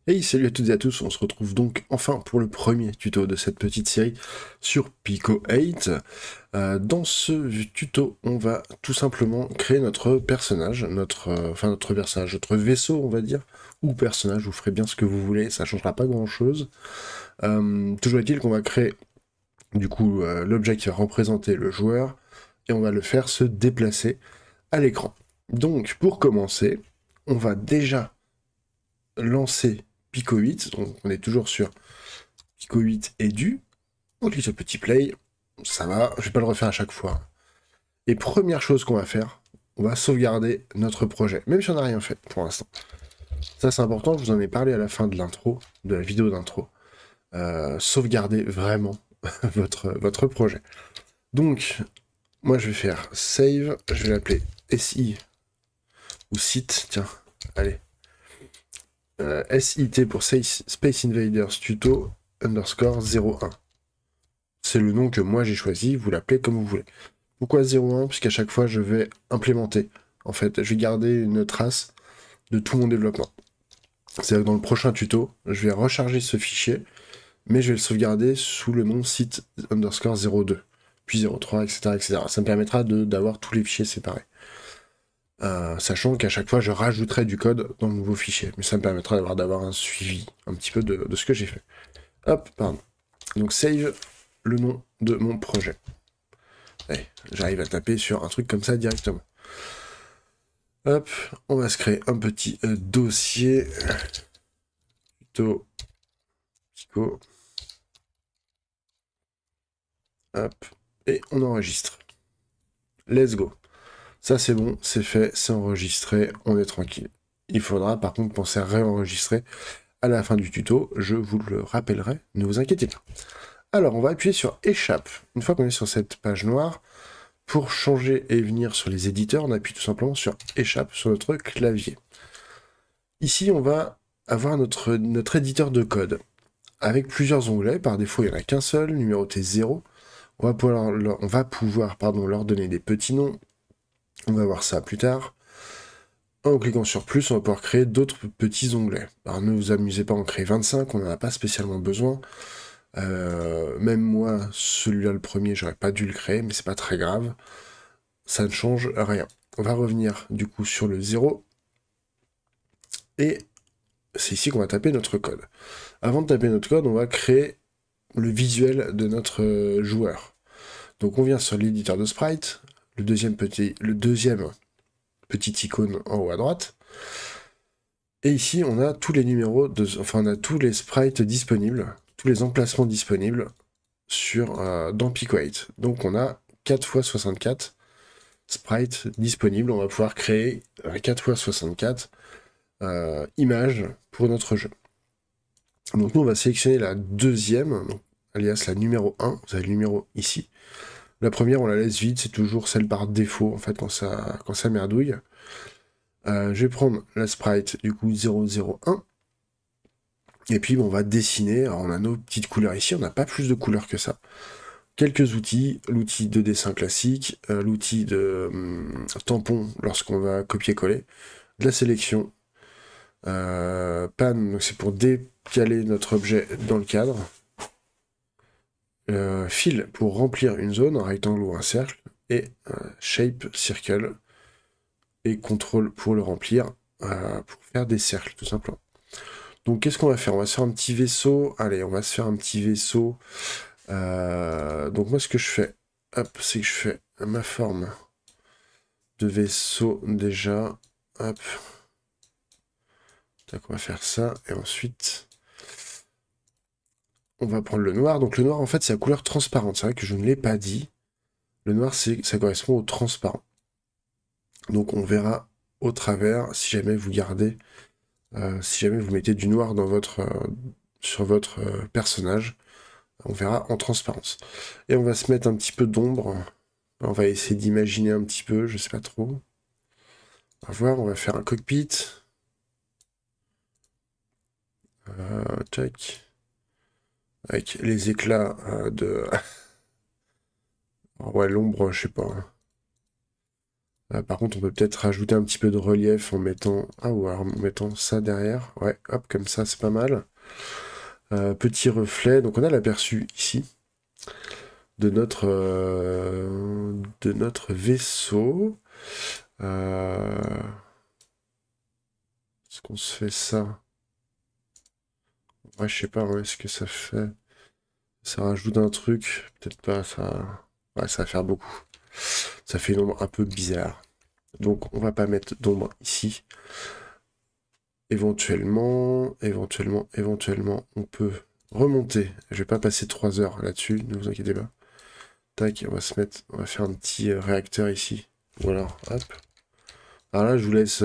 Hey, salut à toutes et à tous, on se retrouve donc enfin pour le premier tuto de cette petite série sur Pico 8. Dans ce tuto, on va tout simplement créer notre personnage, notre vaisseau, on va dire, ou personnage, vous ferez bien ce que vous voulez, ça changera pas grand-chose. Toujours est-il qu'on va créer, du coup, l'objet qui va représenter le joueur, et on va le faire se déplacer à l'écran. Donc, pour commencer, on va déjà lancer Pico 8, donc on est toujours sur Pico 8 est dû. On clique sur petit play, ça va, je vais pas le refaire à chaque fois. Et première chose qu'on va faire, on va sauvegarder notre projet, même si on n'a rien fait pour l'instant. Ça c'est important, je vous en ai parlé à la fin de l'intro, de la vidéo d'intro. Sauvegardez vraiment votre projet. Donc, moi je vais faire save, je vais l'appeler SI ou site, tiens, allez. SIT pour Space Invaders Tuto underscore 01. C'est le nom que moi j'ai choisi, vous l'appelez comme vous voulez. Pourquoi 01? Puisqu'à chaque fois je vais implémenter. En fait, je vais garder une trace de tout mon développement. C'est-à-dire que dans le prochain tuto, je vais recharger ce fichier, mais je vais le sauvegarder sous le nom site underscore 02, puis 03, etc. etc. Ça me permettra d'avoir tous les fichiers séparés. Sachant qu'à chaque fois, je rajouterai du code dans le nouveau fichier, mais ça me permettra d'avoir un suivi un petit peu de ce que j'ai fait. Hop, pardon. Donc save le nom de mon projet. Allez, j'arrive à taper sur un truc comme ça directement. Hop, on va se créer un petit dossier. Tuto. Pico. Hop, et on enregistre. Let's go. Ça c'est bon, c'est fait, c'est enregistré, on est tranquille. Il faudra par contre penser à réenregistrer à la fin du tuto, je vous le rappellerai, ne vous inquiétez pas. Alors on va appuyer sur échappe. Une fois qu'on est sur cette page noire, pour changer et venir sur les éditeurs, on appuie tout simplement sur échappe sur notre clavier. Ici on va avoir notre éditeur de code, avec plusieurs onglets, par défaut il n'y en a qu'un seul, numéroté 0. On va pouvoir leur donner des petits noms, on va voir ça plus tard. En cliquant sur plus, on va pouvoir créer d'autres petits onglets. Alors ne vous amusez pas à en créer 25, on n'en a pas spécialement besoin. Même moi, celui-là le premier, j'aurais pas dû le créer, mais c'est pas très grave. Ça ne change rien. On va revenir du coup sur le 0. Et c'est ici qu'on va taper notre code. Avant de taper notre code, on va créer le visuel de notre joueur. Donc on vient sur l'éditeur de sprite, le deuxième petit icône en haut à droite. Et ici, on a tous les numéros, on a tous les sprites disponibles, tous les emplacements disponibles dans Pico 8. Donc on a 4x64 sprites disponibles. On va pouvoir créer 4x64 images pour notre jeu. Donc nous, on va sélectionner la deuxième, alias la numéro 1. Vous avez le numéro ici. La première, on la laisse vide, c'est toujours celle par défaut, en fait, quand ça merdouille. Je vais prendre la sprite, du coup, 001. Et puis, on va dessiner. Alors, on a nos petites couleurs ici, on n'a pas plus de couleurs que ça. Quelques outils, l'outil de dessin classique, l'outil de tampon lorsqu'on va copier-coller, de la sélection, pan, donc c'est pour décaler notre objet dans le cadre, fill pour remplir une zone, un rectangle ou un cercle, et shape, circle, et contrôle pour le remplir, pour faire des cercles, tout simplement. Donc qu'est-ce qu'on va faire? On va se faire un petit vaisseau. Allez, on va se faire un petit vaisseau. Donc moi, ce que je fais, hop, c'est que je fais ma forme de vaisseau déjà. Hop. Donc on va faire ça, et ensuite... on va prendre le noir. Donc le noir, en fait, c'est la couleur transparente. C'est vrai que je ne l'ai pas dit. Le noir, ça correspond au transparent. Donc on verra au travers si jamais vous gardez, si jamais vous mettez du noir sur votre personnage, on verra en transparence. Et on va se mettre un petit peu d'ombre. On va essayer d'imaginer un petit peu, je sais pas trop. On va voir, on va faire un cockpit. Tac. Avec les éclats de... ouais, l'ombre, je sais pas. Par contre, on peut peut-être rajouter un petit peu de relief en mettant... Ah, ou alors en mettant ça derrière. Ouais, hop, comme ça, c'est pas mal. Petit reflet. Donc on a l'aperçu ici de notre vaisseau. Est-ce qu'on se fait ça? Ouais, je sais pas, est-ce que ça fait... Ça rajoute un truc. Peut-être pas, ça... Ouais, ça va faire beaucoup. Ça fait une ombre un peu bizarre. Donc on va pas mettre d'ombre ici. Éventuellement, on peut remonter. Je vais pas passer 3 heures là-dessus, ne vous inquiétez pas. Tac, on va faire un petit réacteur ici. Ou alors, hop. Alors là, je vous laisse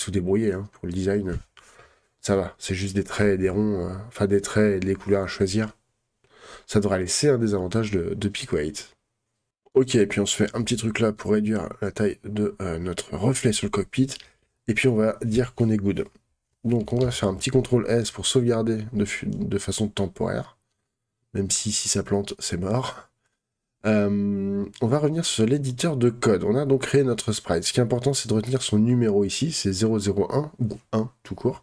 vous débrouiller pour le design. Ça va, c'est juste des traits et des ronds, enfin des traits et des couleurs à choisir. Ça devrait laisser un des avantages de Pick-Weight. Ok, et puis on se fait un petit truc là pour réduire la taille de notre reflet sur le cockpit. Et puis on va dire qu'on est good. Donc on va faire un petit CTRL S pour sauvegarder de façon temporaire. Même si ça plante, c'est mort. On va revenir sur l'éditeur de code. On a donc créé notre sprite. Ce qui est important, c'est de retenir son numéro ici. C'est 001 ou 1 tout court.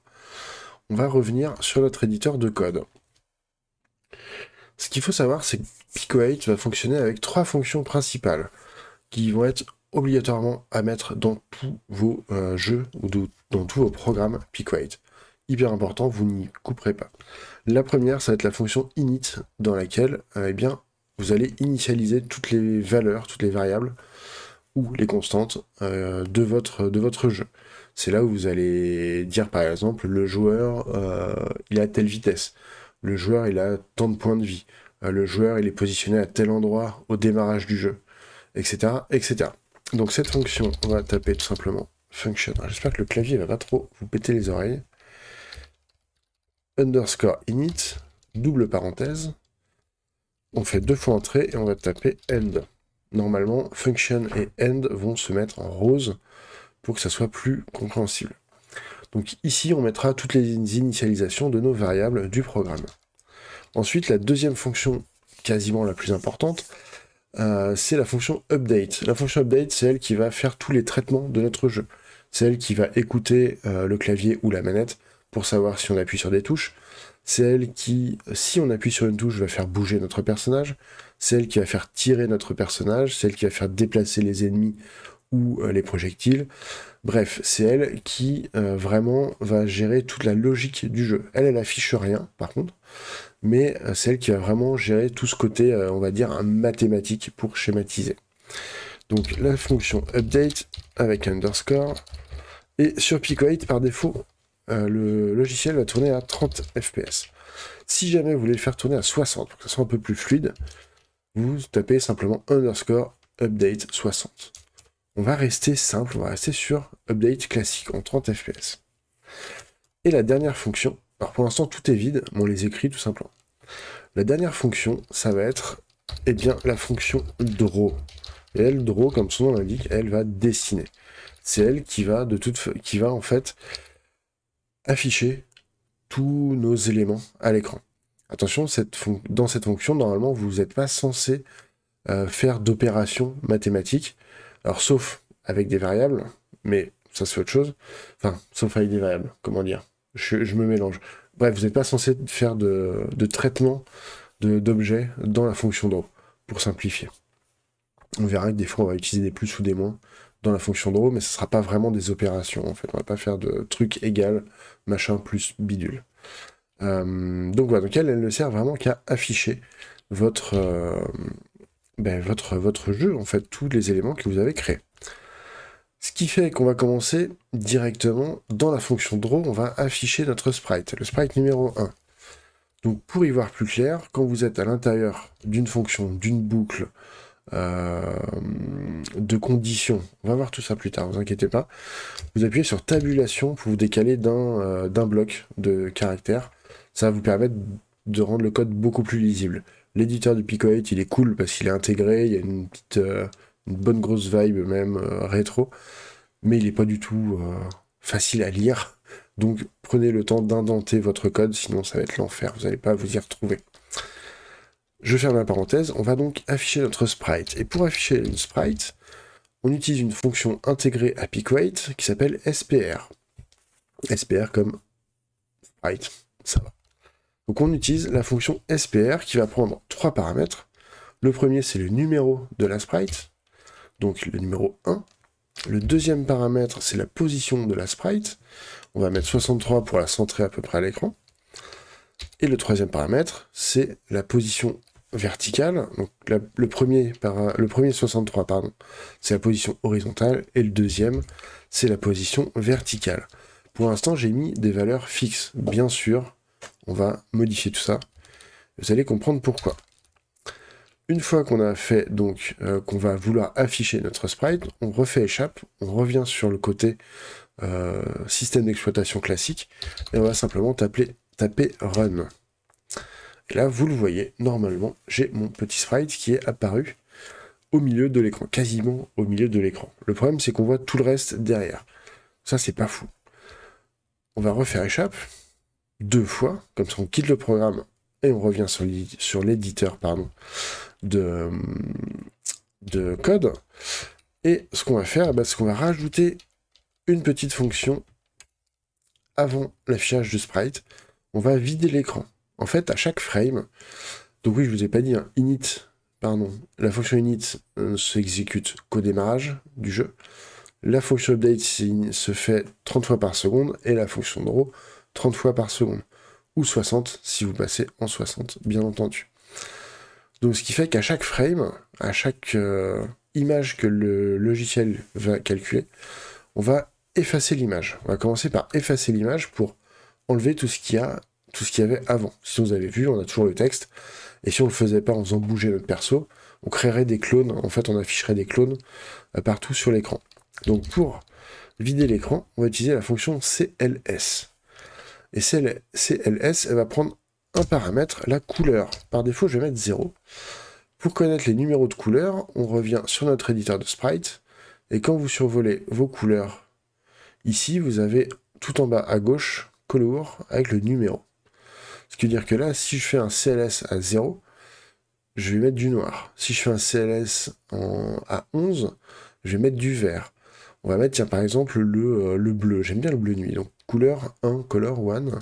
On va revenir sur notre éditeur de code. Ce qu'il faut savoir, c'est que Pick-Weight va fonctionner avec 3 fonctions principales qui vont être obligatoirement à mettre dans tous vos jeux ou dans tous vos programmes Pick-Weight. Hyper important, vous n'y couperez pas. La première, ça va être la fonction init, dans laquelle eh bien, vous allez initialiser toutes les valeurs, toutes les variables ou les constantes de votre jeu. C'est là où vous allez dire par exemple le joueur il a telle vitesse, le joueur il a tant de points de vie, le joueur il est positionné à tel endroit au démarrage du jeu, etc. etc. Donc cette fonction, on va taper tout simplement function. J'espère que le clavier va pas trop vous péter les oreilles. Underscore init, double parenthèse, on fait 2 fois entrée et on va taper end. Normalement, function et end vont se mettre en rose pour que ça soit plus compréhensible. Donc ici, on mettra toutes les initialisations de nos variables du programme. Ensuite, la deuxième fonction, quasiment la plus importante, c'est la fonction update. La fonction update, c'est elle qui va faire tous les traitements de notre jeu. C'est elle qui va écouter le clavier ou la manette pour savoir si on appuie sur des touches. C'est elle qui, si on appuie sur une touche, va faire bouger notre personnage. C'est elle qui va faire tirer notre personnage. C'est elle qui va faire déplacer les ennemis ou les projectiles. Bref, c'est elle qui vraiment va gérer toute la logique du jeu. Elle affiche rien, par contre, mais c'est elle qui va vraiment gérer tout ce côté, on va dire, mathématique pour schématiser. Donc la fonction update avec underscore. Et sur Pick-Weight, par défaut, le logiciel va tourner à 30 fps. Si jamais vous voulez le faire tourner à 60 pour que ça soit un peu plus fluide, vous tapez simplement underscore update 60. On va rester simple, on va rester sur update classique en 30 fps. Et la dernière fonction, alors pour l'instant tout est vide, mais on les écrit tout simplement. La dernière fonction, ça va être eh bien, la fonction draw. Et elle, draw, comme son nom l'indique, elle va dessiner. C'est elle qui va en fait afficher tous nos éléments à l'écran. Attention, dans cette fonction, normalement, vous n'êtes pas censé faire d'opérations mathématiques. Alors, sauf avec des variables, mais ça c'est autre chose. Enfin, sauf avec des variables, comment dire. Je me mélange. Bref, vous n'êtes pas censé faire de traitement d'objets dans la fonction draw, pour simplifier. On verra que des fois, on va utiliser des plus ou des moins dans la fonction draw, mais ce ne sera pas vraiment des opérations, en fait. On va pas faire de truc égal, machin plus bidule. Donc voilà, donc elle ne sert vraiment qu'à afficher votre jeu, en fait, tous les éléments que vous avez créés. Ce qui fait qu'on va commencer directement dans la fonction draw, on va afficher notre sprite, le sprite numéro 1. Donc pour y voir plus clair, quand vous êtes à l'intérieur d'une fonction, d'une boucle, de conditions, on va voir tout ça plus tard, vous inquiétez pas, vous appuyez sur tabulation pour vous décaler d'un bloc de caractères. Ça va vous permettre de rendre le code beaucoup plus lisible. L'éditeur du Pick-Weight, il est cool parce qu'il est intégré, il y a une bonne grosse vibe même rétro, mais il n'est pas du tout facile à lire. Donc prenez le temps d'indenter votre code, sinon ça va être l'enfer, vous n'allez pas vous y retrouver. Je ferme la parenthèse, on va donc afficher notre sprite. Et pour afficher une sprite, on utilise une fonction intégrée à PeakWeight qui s'appelle SPR. SPR comme sprite, ça va. Donc on utilise la fonction SPR qui va prendre 3 paramètres. Le premier, c'est le numéro de la sprite, donc le numéro 1. Le deuxième paramètre, c'est la position de la sprite. On va mettre 63 pour la centrer à peu près à l'écran. Et le troisième paramètre, c'est la position verticale. Donc le premier 63, pardon, c'est la position horizontale. Et le deuxième, c'est la position verticale. Pour l'instant, j'ai mis des valeurs fixes. Bien sûr, on va modifier tout ça. Vous allez comprendre pourquoi. Une fois qu'on a fait, donc, qu'on va vouloir afficher notre sprite, on refait échappe, on revient sur le côté système d'exploitation classique, et on va simplement taper run. Et là, vous le voyez, normalement, j'ai mon petit sprite qui est apparu au milieu de l'écran, quasiment au milieu de l'écran. Le problème, c'est qu'on voit tout le reste derrière. Ça, c'est pas fou. On va refaire échappe 2 fois, comme ça on quitte le programme et on revient sur l'éditeur de code. Et ce qu'on va faire, c'est qu'on va rajouter une petite fonction avant l'affichage du sprite. On va vider l'écran. En fait, à chaque frame, donc oui, je vous ai pas dit, la fonction init s'exécute qu'au démarrage du jeu. La fonction update se fait 30 fois par seconde et la fonction draw 30 fois par seconde. Ou 60 si vous passez en 60, bien entendu. Donc ce qui fait qu'à chaque frame, à chaque image que le logiciel va calculer, on va effacer l'image. On va commencer par effacer l'image pour enlever tout ce qu'il y avait avant. Si vous avez vu, on a toujours le texte. Et si on ne le faisait pas en faisant bouger notre perso, on créerait des clones. En fait, on afficherait des clones partout sur l'écran. Donc pour vider l'écran, on va utiliser la fonction CLS. Et CLS, elle va prendre un paramètre, la couleur. Par défaut, je vais mettre 0. Pour connaître les numéros de couleurs, on revient sur notre éditeur de sprite. Et quand vous survolez vos couleurs, ici, vous avez tout en bas à gauche, color, avec le numéro. Ce qui veut dire que là, si je fais un CLS à 0, je vais mettre du noir. Si je fais un CLS à 11, je vais mettre du vert. On va mettre, tiens, par exemple, le bleu. J'aime bien le bleu nuit. Donc, couleur 1, color 1.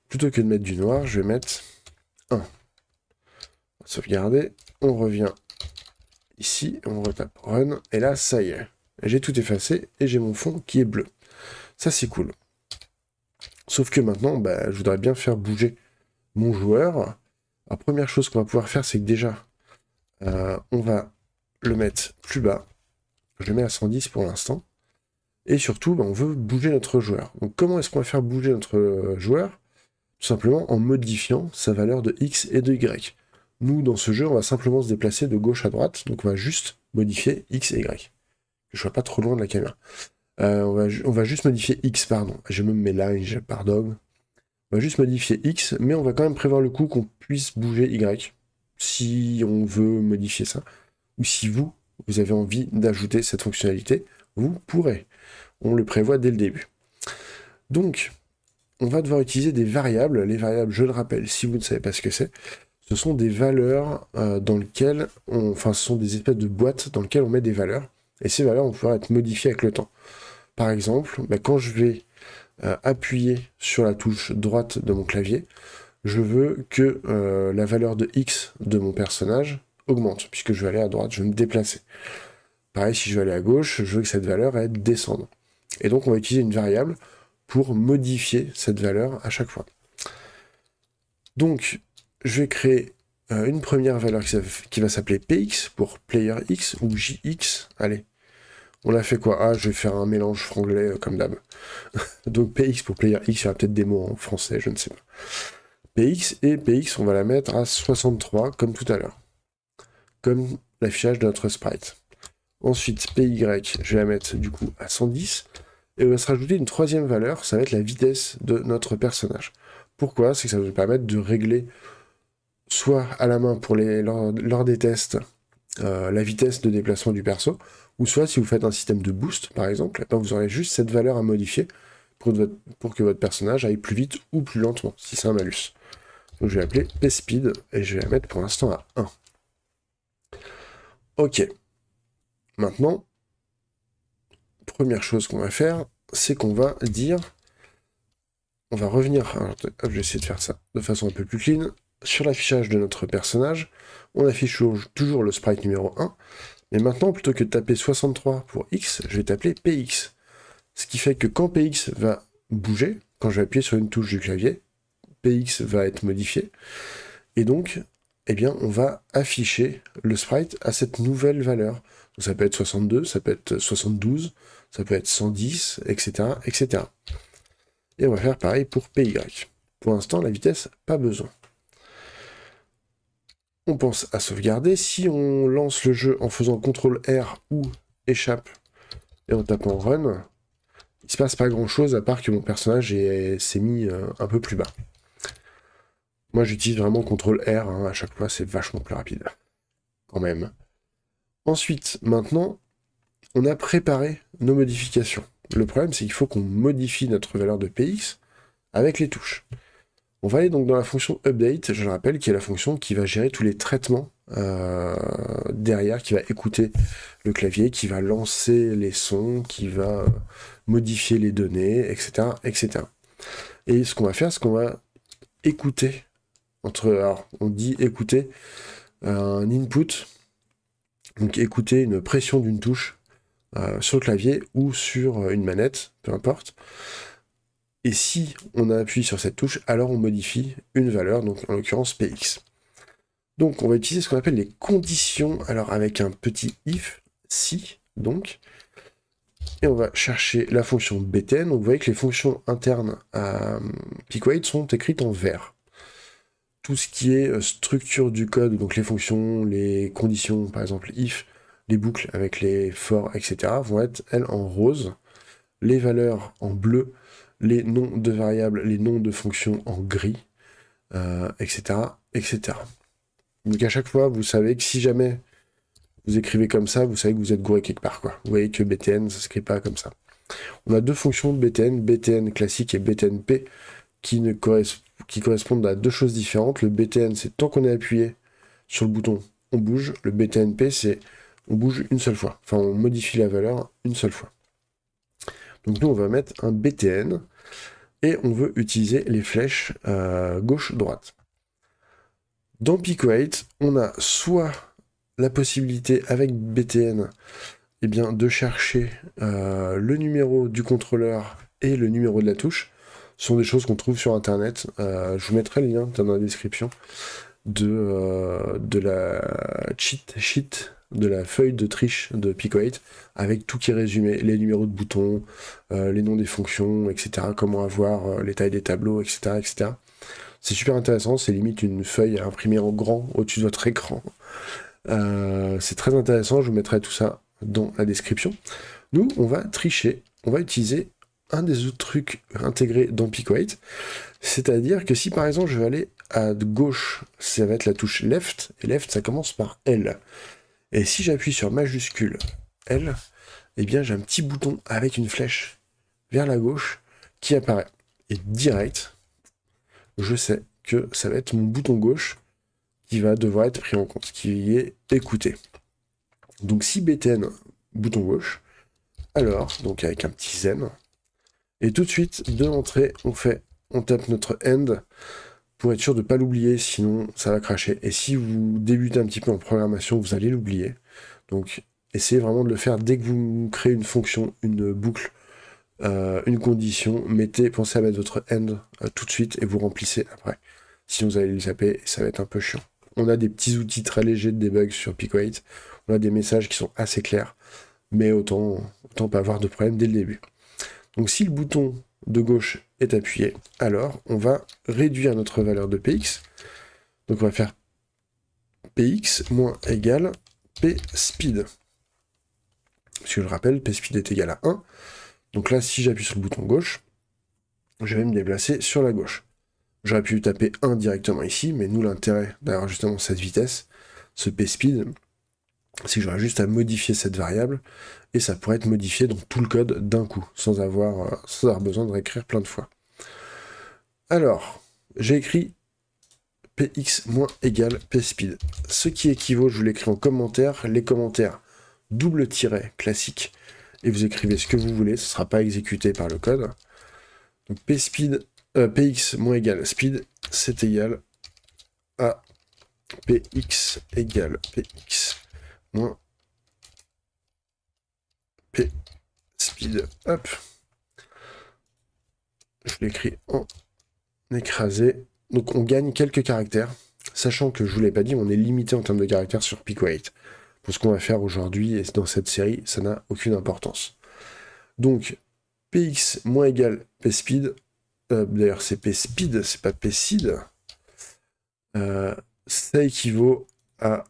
Plutôt que de mettre du noir, je vais mettre 1. On va sauvegarder. On revient ici. On retape run. Et là, ça y est. J'ai tout effacé et j'ai mon fond qui est bleu. Ça, c'est cool. Sauf que maintenant, je voudrais bien faire bouger mon joueur. La première chose qu'on va pouvoir faire, c'est que déjà, on va le mettre plus bas. Je le mets à 110 pour l'instant. Et surtout, on veut bouger notre joueur. Donc comment est-ce qu'on va faire bouger notre joueur? Tout simplement en modifiant sa valeur de X et de Y. Nous, dans ce jeu, on va simplement se déplacer de gauche à droite. Donc on va juste modifier X et Y. Que je sois pas trop loin de la caméra. On va juste modifier X, pardon. Je me mets là, pardon. On va juste modifier X, mais on va quand même prévoir le coup qu'on puisse bouger Y. Si on veut modifier ça. Ou si vous avez envie d'ajouter cette fonctionnalité, vous pourrez. On le prévoit dès le début. Donc, on va devoir utiliser des variables. Les variables, je le rappelle, si vous ne savez pas ce que c'est, ce sont des valeurs dans lesquelles ce sont des espèces de boîtes dans lesquelles on met des valeurs. Et ces valeurs vont pouvoir être modifiées avec le temps. Par exemple, quand je vais appuyer sur la touche droite de mon clavier, je veux que la valeur de X de mon personnage augmente, puisque je vais aller à droite, je vais me déplacer. Pareil, si je veux aller à gauche, je veux que cette valeur elle descende. Et donc on va utiliser une variable pour modifier cette valeur à chaque fois. Donc, je vais créer une première valeur qui va s'appeler PX pour Player X ou JX. Allez, on a fait quoi? Ah, je vais faire un mélange franglais comme d'hab. Donc PX pour Player X, il y aura peut-être des mots en français, je ne sais pas. PX et PX, on va la mettre à 63 comme tout à l'heure. Comme l'affichage de notre sprite. Ensuite, PY, je vais la mettre du coup à 110. Et on va se rajouter une troisième valeur, ça va être la vitesse de notre personnage. Pourquoi? C'est que ça va nous permettre de régler, soit à la main pour lors des tests, la vitesse de déplacement du perso, ou soit si vous faites un système de boost, par exemple, vous aurez juste cette valeur à modifier pour que votre personnage aille plus vite ou plus lentement, si c'est un malus. Donc je vais l'appeler PSpeed, et je vais la mettre pour l'instant à 1. Ok. Maintenant, première chose qu'on va faire, c'est qu'on va dire, on va revenir, alors, hop, je vais essayer de faire ça de façon un peu plus clean, sur l'affichage de notre personnage, on affiche toujours le sprite numéro 1, mais maintenant, plutôt que de taper 63 pour X, je vais taper PX. Ce qui fait que quand PX va bouger, quand je vais appuyer sur une touche du clavier, PX va être modifié, et donc, eh bien, on va afficher le sprite à cette nouvelle valeur. Donc ça peut être 62, ça peut être 72, ça peut être 110, etc., etc. Et on va faire pareil pour PY. Pour l'instant, la vitesse, pas besoin. On pense à sauvegarder. Si on lance le jeu en faisant CTRL R ou échappe et en tapant Run, il se passe pas grand chose à part que mon personnage s'est mis un peu plus bas. Moi j'utilise vraiment CTRL R, hein, à chaque fois c'est vachement plus rapide. Quand même. Ensuite, maintenant, on a préparé nos modifications. Le problème c'est qu'il faut qu'on modifie notre valeur de PX avec les touches. On va aller donc dans la fonction update, je le rappelle, qui est la fonction qui va gérer tous les traitements derrière, qui va écouter le clavier, qui va lancer les sons, qui va modifier les données, etc., etc. Et ce qu'on va faire, c'est qu'on va écouter, alors on dit écouter un input, donc écouter une pression d'une touche sur le clavier ou sur une manette, peu importe. Et si on appuie sur cette touche, alors on modifie une valeur, donc en l'occurrence PX. Donc on va utiliser ce qu'on appelle les conditions, alors avec un petit if, si, donc, et on va chercher la fonction btn. Donc vous voyez que les fonctions internes à Pico8 sont écrites en vert. Tout ce qui est structure du code, donc les fonctions, les conditions, par exemple if, les boucles avec les for, etc., vont être, elles, en rose, les valeurs en bleu, les noms de variables, les noms de fonctions en gris, etc., etc. Donc à chaque fois, vous savez que si jamais vous écrivez comme ça, vous savez que vous êtes gouré quelque part, quoi. Vous voyez que btn, ça ne s'écrit pas comme ça. On a deux fonctions btn, btn classique et btnp, qui correspondent à deux choses différentes. Le btn, c'est tant qu'on est appuyé sur le bouton, on bouge. Le btnp, c'est on bouge une seule fois. Enfin, on modifie la valeur une seule fois. Donc nous, on va mettre un btn, et on veut utiliser les flèches gauche-droite. Dans Pico8, on a soit la possibilité, avec btn, eh bien, de chercher le numéro du contrôleur et le numéro de la touche. Ce sont des choses qu'on trouve sur Internet. Je vous mettrai le lien dans la description de la cheat sheet, de la feuille de triche de Pico8, avec tout qui est résumé, les numéros de boutons, les noms des fonctions, etc., comment avoir les tailles des tableaux, etc., etc. C'est super intéressant, c'est limite une feuille à imprimer en grand au-dessus de votre écran. C'est très intéressant, je vous mettrai tout ça dans la description. Nous, on va tricher, on va utiliser un des autres trucs intégrés dans Pico8, c'est-à-dire que si par exemple je vais aller à gauche, ça va être la touche left, et left ça commence par L. Et si j'appuie sur majuscule L, eh bien j'ai un petit bouton avec une flèche vers la gauche qui apparaît. Et direct, je sais que ça va être mon bouton gauche qui va devoir être pris en compte, qui est écouté. Donc si btn, bouton gauche, alors, donc avec un petit zen, et tout de suite, de l'entrée, on tape notre end pour être sûr de ne pas l'oublier, sinon ça va cracher. Et si vous débutez un petit peu en programmation, vous allez l'oublier. Donc essayez vraiment de le faire dès que vous créez une fonction, une boucle, une condition, pensez à mettre votre end tout de suite et vous remplissez après. Sinon vous allez le zapper et ça va être un peu chiant. On a des petits outils très légers de debug sur Pico8, on a des messages qui sont assez clairs, mais autant pas avoir de problème dès le début. Donc si le bouton de gauche est appuyé, alors on va réduire notre valeur de px. Donc on va faire px moins égal pspeed. Parce que je rappelle, pspeed est égal à 1. Donc là, si j'appuie sur le bouton gauche, je vais me déplacer sur la gauche. J'aurais pu taper 1 directement ici, mais nous, l'intérêt d'avoir justement cette vitesse, ce pspeed, c'est que j'aurais juste à modifier cette variable, et ça pourrait être modifié dans tout le code d'un coup, sans avoir besoin de réécrire plein de fois. Alors, j'ai écrit px moins égale pspeed. Ce qui équivaut, je vous l'écris en commentaire, les commentaires double tiret classique, et vous écrivez ce que vous voulez, ce ne sera pas exécuté par le code. Donc px moins égal speed, c'est égal à px égale px moins p speed. Hop. Je l'écris en écrasé. Donc on gagne quelques caractères, sachant que je vous l'ai pas dit, on est limité en termes de caractères sur Pico8. Pour ce qu'on va faire aujourd'hui et dans cette série, ça n'a aucune importance. Donc px moins égal pspeed, d'ailleurs c'est pspeed, c'est pas pseed, ça équivaut à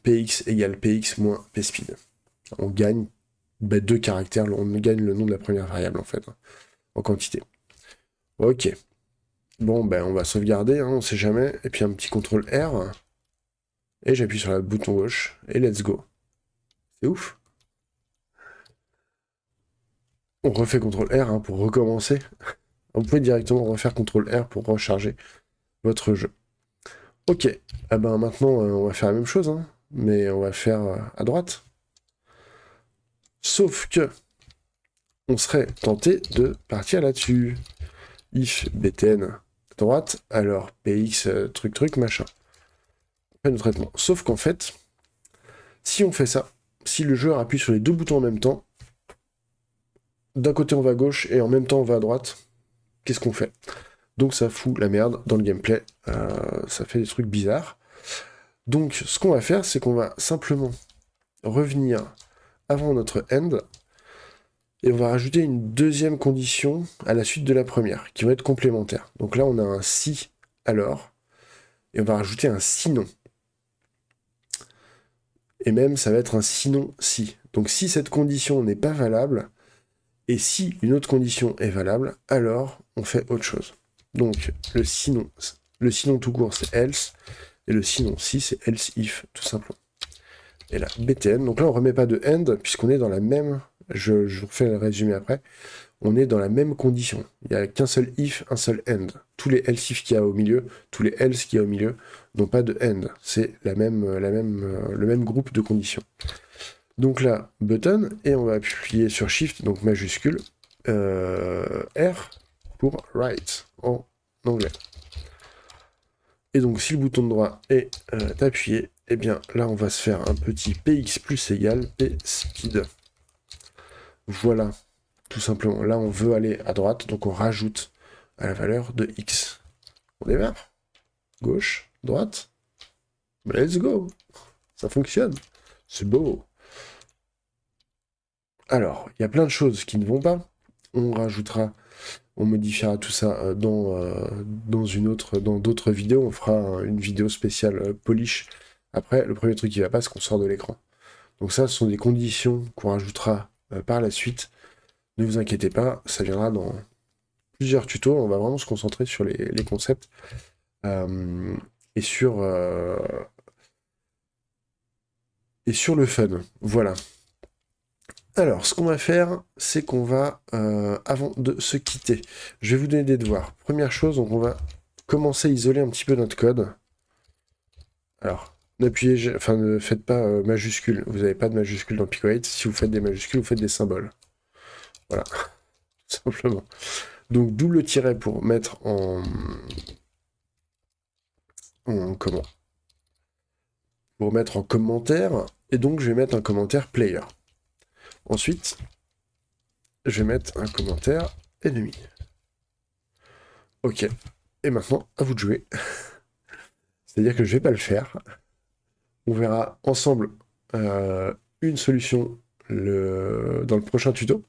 px égale px moins pspeed. On gagne 2 caractères, on gagne le nom de la première variable en fait, en quantité. Ok. Bon, on va sauvegarder, hein, on sait jamais. Et puis un petit CTRL R. Et j'appuie sur le bouton gauche. Et let's go. C'est ouf. On refait CTRL R hein, pour recommencer. Vous pouvez directement refaire CTRL R pour recharger votre jeu. Ok. Ah maintenant, on va faire la même chose. Hein, mais on va le faire à droite. Sauf que on serait tenté de partir là-dessus. If btn droite, alors px truc machin. On fait nos traitements. Sauf qu'en fait, si on fait ça, si le joueur appuie sur les 2 boutons en même temps, d'un côté on va à gauche et en même temps on va à droite, qu'est-ce qu'on fait? Donc ça fout la merde dans le gameplay, ça fait des trucs bizarres. Donc ce qu'on va faire, c'est qu'on va simplement revenir avant notre end, et on va rajouter une deuxième condition à la suite de la première, qui va être complémentaire. Donc là, on a un si alors, et on va rajouter un sinon. Et même, ça va être un sinon si. Donc si cette condition n'est pas valable, et si une autre condition est valable, alors on fait autre chose. Donc le sinon tout court, c'est else, et le sinon si, c'est else if, tout simplement. Et là, btn, donc là, on ne remet pas de end, puisqu'on est dans la même... Je vous refais le résumé après. On est dans la même condition. Il n'y a qu'un seul if, un seul end. Tous les else if qu'il y a au milieu, tous les else qu'il y a au milieu, n'ont pas de end. C'est le même groupe de conditions. Donc là, button, et on va appuyer sur shift, donc majuscule, R pour write, en anglais. Et donc si le bouton de droit est appuyé, et bien là on va se faire un petit px plus égal pspeed. Voilà, tout simplement. Là, on veut aller à droite, donc on rajoute à la valeur de x. On démarre. Gauche, droite. Let's go. Ça fonctionne. C'est beau. Alors, il y a plein de choses qui ne vont pas. On modifiera tout ça dans d'autres vidéos. On fera une vidéo spéciale polish. Après, le premier truc qui va pas, c'est qu'on sort de l'écran. Donc ça, ce sont des conditions qu'on rajoutera par la suite. Ne vous inquiétez pas, ça viendra dans plusieurs tutos. On va vraiment se concentrer sur les concepts et sur le fun. Voilà. Alors, ce qu'on va faire, c'est qu'on va, avant de se quitter, je vais vous donner des devoirs. Première chose, donc on va commencer à isoler un petit peu notre code. Alors, ne faites pas majuscule. Vous n'avez pas de majuscule dans Pico8. Si vous faites des majuscules, vous faites des symboles. Voilà, tout simplement. Donc, double tiret pour mettre pour mettre en commentaire. Et donc, je vais mettre un commentaire player. Ensuite, je vais mettre un commentaire ennemi. Ok. Et maintenant, à vous de jouer. C'est-à-dire que je ne vais pas le faire. On verra ensemble une solution dans le prochain tuto.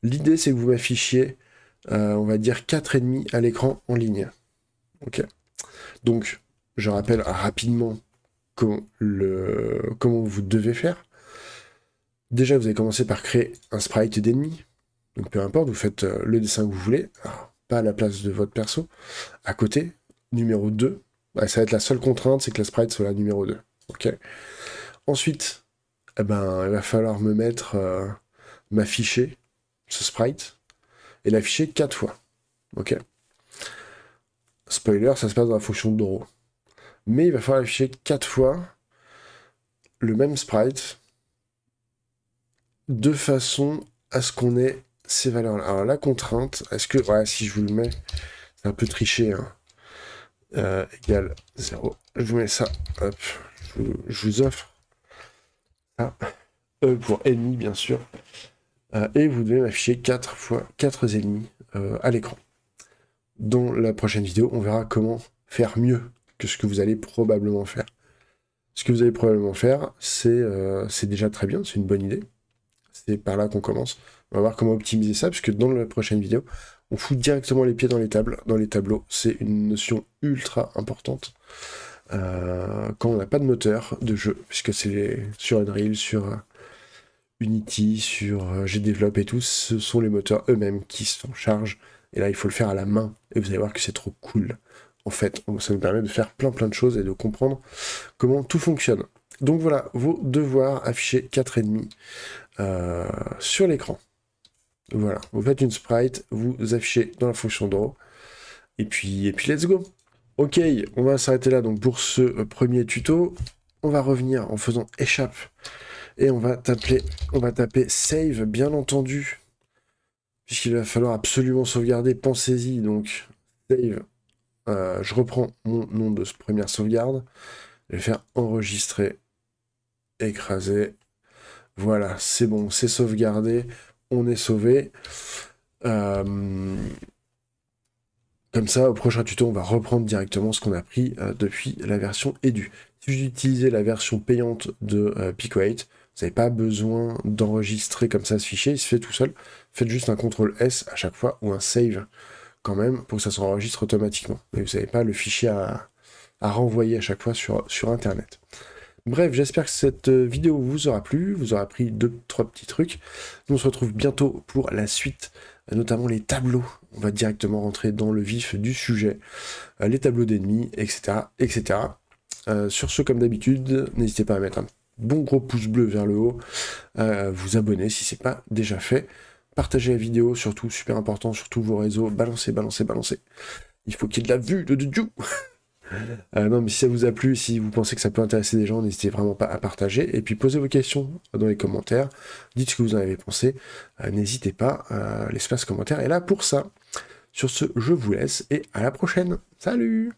L'idée, c'est que vous m'affichiez, on va dire, 4 ennemis à l'écran en ligne. Ok. Donc, je rappelle rapidement comment vous devez faire. Déjà, vous allez commencer par créer un sprite d'ennemi. Donc, peu importe, vous faites le dessin que vous voulez. Alors, pas à la place de votre perso. À côté, numéro 2. Bah, ça va être la seule contrainte, c'est que la sprite soit la numéro 2. Ok. Ensuite, il va falloir m'afficher ce sprite et l'afficher 4 fois. Ok. Spoiler, ça se passe dans la fonction de draw. Mais il va falloir afficher 4 fois le même sprite de façon à ce qu'on ait ces valeurs-là. Alors la contrainte, est-ce que, ouais, si je vous le mets, c'est un peu triché, hein. Égale 0. Je vous mets ça, hop, je vous offre ça, E pour ennemi, bien sûr. Et vous devez m'afficher 4 fois 4 ennemis à l'écran. Dans la prochaine vidéo, on verra comment faire mieux que ce que vous allez probablement faire. Ce que vous allez probablement faire, c'est déjà très bien, c'est une bonne idée. C'est par là qu'on commence. On va voir comment optimiser ça, puisque dans la prochaine vidéo, on fout directement les pieds dans les tableaux. C'est une notion ultra importante quand on n'a pas de moteur de jeu, puisque c'est sur Unreal, sur Unity, sur GDevelop et tout, ce sont les moteurs eux-mêmes qui s'en chargent. Et là, il faut le faire à la main. Et vous allez voir que c'est trop cool. En fait, ça nous permet de faire plein de choses et de comprendre comment tout fonctionne. Donc voilà, vos devoirs, afficher 4 ennemis sur l'écran. Voilà, vous faites une sprite, vous affichez dans la fonction draw, et puis let's go. Ok, on va s'arrêter là donc pour ce premier tuto. On va revenir en faisant échappe, et on va taper save, bien entendu, puisqu'il va falloir absolument sauvegarder, pensez-y, donc save, je reprends mon nom de première sauvegarde, je vais faire enregistrer, écraser, voilà, c'est bon, c'est sauvegardé, on est sauvé. Comme ça, au prochain tuto, on va reprendre directement ce qu'on a pris depuis la version Edu. Si vous utilisez la version payante de Pico8, vous n'avez pas besoin d'enregistrer comme ça ce fichier, il se fait tout seul. Faites juste un CTRL S à chaque fois, ou un save quand même, pour que ça s'enregistre automatiquement. Mais vous n'avez pas le fichier à renvoyer à chaque fois sur Internet. Bref, j'espère que cette vidéo vous aura plu, vous aura appris 2-3 petits trucs. Nous on se retrouve bientôt pour la suite, notamment les tableaux. On va directement rentrer dans le vif du sujet, les tableaux d'ennemis, etc. etc. Sur ce, comme d'habitude, n'hésitez pas à mettre un bon gros pouce bleu vers le haut, vous abonner si c'est pas déjà fait. Partagez la vidéo, surtout, super important, sur tous vos réseaux. Balancez. Il faut qu'il y ait de la vue de Dieu. Non, mais si ça vous a plu, si vous pensez que ça peut intéresser des gens, n'hésitez vraiment pas à partager. Et puis posez vos questions dans les commentaires. Dites ce que vous en avez pensé. N'hésitez pas, l'espace commentaire est là pour ça. Sur ce, je vous laisse et à la prochaine. Salut!